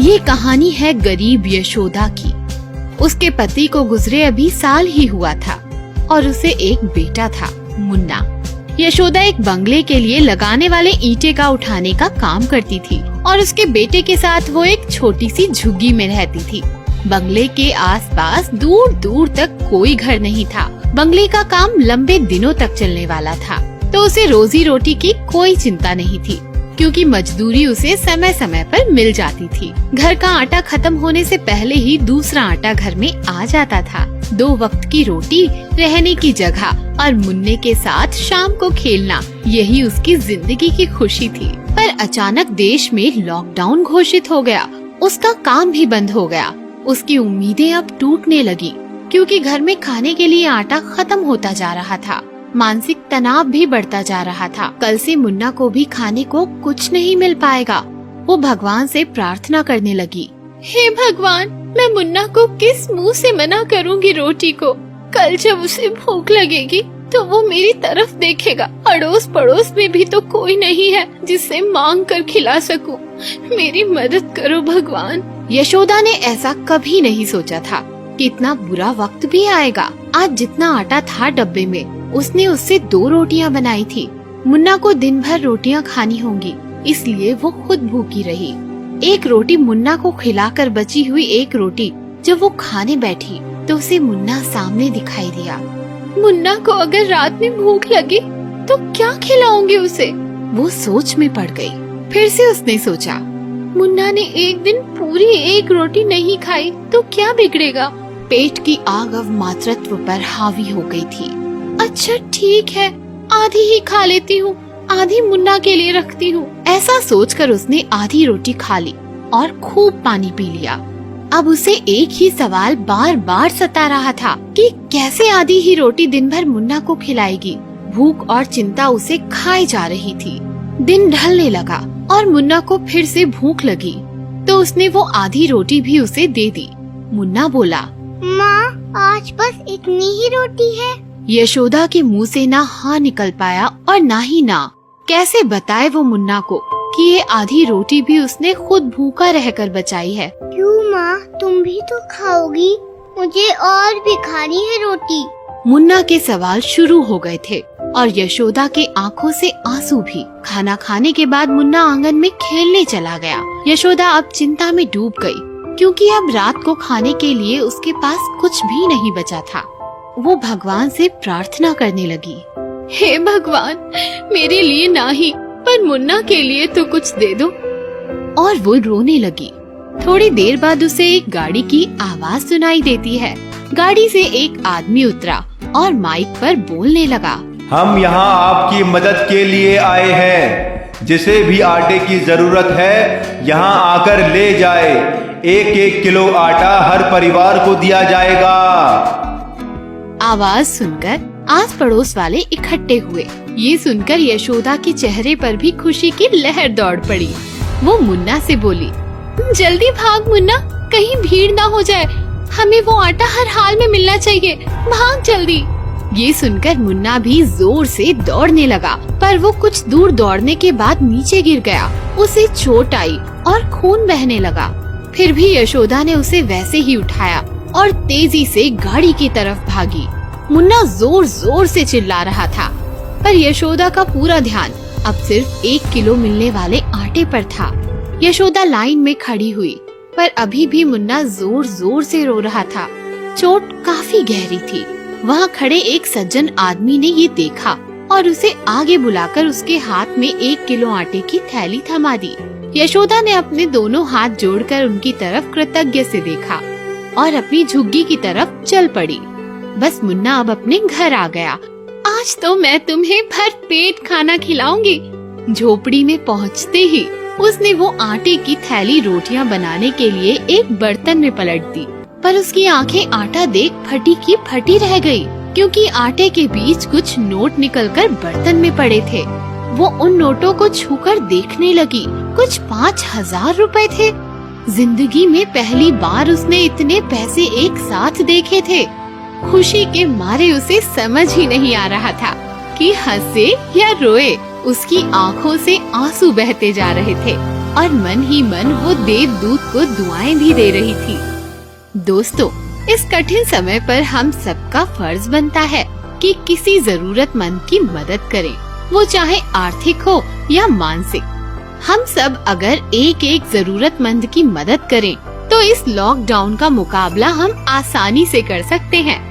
ये कहानी है गरीब यशोदा की। उसके पति को गुजरे अभी साल ही हुआ था और उसे एक बेटा था, मुन्ना। यशोदा एक बंगले के लिए लगाने वाले ईंटे का उठाने का काम करती थी और उसके बेटे के साथ वो एक छोटी सी झुग्गी में रहती थी। बंगले के आसपास दूर दूर तक कोई घर नहीं था। बंगले का काम लंबे दिनों तक चलने वाला था, तो उसे रोजी रोटी की कोई चिंता नहीं थी, क्योंकि मजदूरी उसे समय समय पर मिल जाती थी। घर का आटा खत्म होने से पहले ही दूसरा आटा घर में आ जाता था। 2 वक्त की रोटी, रहने की जगह और मुन्ने के साथ शाम को खेलना, यही उसकी जिंदगी की खुशी थी। पर अचानक देश में लॉकडाउन घोषित हो गया। उसका काम भी बंद हो गया। उसकी उम्मीदें अब टूटने लगी, क्योंकि घर में खाने के लिए आटा खत्म होता जा रहा था। मानसिक तनाव भी बढ़ता जा रहा था। कल से मुन्ना को भी खाने को कुछ नहीं मिल पाएगा। वो भगवान से प्रार्थना करने लगी, हे भगवान, मैं मुन्ना को किस मुंह से मना करूंगी रोटी को। कल जब उसे भूख लगेगी तो वो मेरी तरफ देखेगा। अड़ोस पड़ोस में भी तो कोई नहीं है जिससे मांग कर खिला सकूं। मेरी मदद करो भगवान। यशोदा ने ऐसा कभी नहीं सोचा था कि इतना बुरा वक्त भी आएगा। आज जितना आटा था डब्बे में, उसने उससे 2 रोटियां बनाई थी। मुन्ना को दिन भर रोटियां खानी होंगी, इसलिए वो खुद भूखी रही। एक रोटी मुन्ना को खिलाकर बची हुई एक रोटी जब वो खाने बैठी तो उसे मुन्ना सामने दिखाई दिया। मुन्ना को अगर रात में भूख लगी तो क्या खिलाऊंगी उसे? वो सोच में पड़ गई। फिर से उसने सोचा, मुन्ना ने एक दिन पूरी एक रोटी नहीं खाई तो क्या बिगड़ेगा? पेट की आग अब मातृत्व पर हावी हो गई थी। अच्छा ठीक है, आधी ही खा लेती हूँ, आधी मुन्ना के लिए रखती हूँ। ऐसा सोचकर उसने आधी रोटी खा ली और खूब पानी पी लिया। अब उसे एक ही सवाल बार बार सता रहा था कि कैसे आधी ही रोटी दिन भर मुन्ना को खिलाएगी। भूख और चिंता उसे खाए जा रही थी। दिन ढलने लगा और मुन्ना को फिर से भूख लगी, तो उसने वो आधी रोटी भी उसे दे दी। मुन्ना बोला, माँ, आज बस इतनी ही रोटी है। यशोदा के मुंह से ना हाँ निकल पाया और ना ही ना। कैसे बताए वो मुन्ना को कि ये आधी रोटी भी उसने खुद भूखा रहकर बचाई है। क्यों माँ, तुम भी तो खाओगी? मुझे और भी खानी है रोटी। मुन्ना के सवाल शुरू हो गए थे और यशोदा के आंखों से आंसू भी। खाना खाने के बाद मुन्ना आंगन में खेलने चला गया। यशोदा अब चिंता में डूब गई, क्योंकि अब रात को खाने के लिए उसके पास कुछ भी नहीं बचा था। वो भगवान से प्रार्थना करने लगी, हे भगवान, मेरे लिए नहीं पर मुन्ना के लिए तो कुछ दे दो। और वो रोने लगी। थोड़ी देर बाद उसे एक गाड़ी की आवाज सुनाई देती है। गाड़ी से एक आदमी उतरा और माइक पर बोलने लगा, हम यहाँ आपकी मदद के लिए आए हैं। जिसे भी आटे की जरूरत है यहाँ आकर ले जाए। 1-1 किलो आटा हर परिवार को दिया जाएगा। आवाज सुनकर आस पड़ोस वाले इकट्ठे हुए। ये सुनकर यशोदा के चेहरे पर भी खुशी की लहर दौड़ पड़ी। वो मुन्ना से बोली, जल्दी भाग मुन्ना, कहीं भीड़ ना हो जाए। हमें वो आटा हर हाल में मिलना चाहिए, भाग जल्दी। ये सुनकर मुन्ना भी जोर से दौड़ने लगा, पर वो कुछ दूर दौड़ने के बाद नीचे गिर गया। उसे चोट आई और खून बहने लगा। फिर भी यशोदा ने उसे वैसे ही उठाया और तेजी से गाड़ी की तरफ भागी। मुन्ना जोर जोर से चिल्ला रहा था, पर यशोदा का पूरा ध्यान अब सिर्फ 1 किलो मिलने वाले आटे पर था। यशोदा लाइन में खड़ी हुई, पर अभी भी मुन्ना जोर जोर से रो रहा था। चोट काफी गहरी थी। वहाँ खड़े एक सज्जन आदमी ने ये देखा और उसे आगे बुलाकर उसके हाथ में 1 किलो आटे की थैली थमा दी। यशोदा ने अपने दोनों हाथ जोड़कर उनकी तरफ कृतज्ञ से देखा और अपनी झुग्गी की तरफ चल पड़ी। बस मुन्ना अब अपने घर आ गया। आज तो मैं तुम्हें भर पेट खाना खिलाऊंगी। झोपड़ी में पहुँचते ही उसने वो आटे की थैली रोटियां बनाने के लिए एक बर्तन में पलट दी, पर उसकी आंखें आटा देख फटी की फटी रह गई, क्योंकि आटे के बीच कुछ नोट निकलकर बर्तन में पड़े थे। वो उन नोटों को छूकर देखने लगी। कुछ 5000 रुपए थे। जिंदगी में पहली बार उसने इतने पैसे एक साथ देखे थे। खुशी के मारे उसे समझ ही नहीं आ रहा था कि हंसे या रोए। उसकी आंखों से आंसू बहते जा रहे थे। और मन ही मन वो देवदूत को दुआएं भी दे रही थी। दोस्तों, इस कठिन समय पर हम सबका फर्ज बनता है कि किसी जरूरतमंद की मदद करें, वो चाहे आर्थिक हो या मानसिक। हम सब अगर एक एक जरूरतमंद की मदद करें तो इस लॉकडाउन का मुकाबला हम आसानी से कर सकते हैं।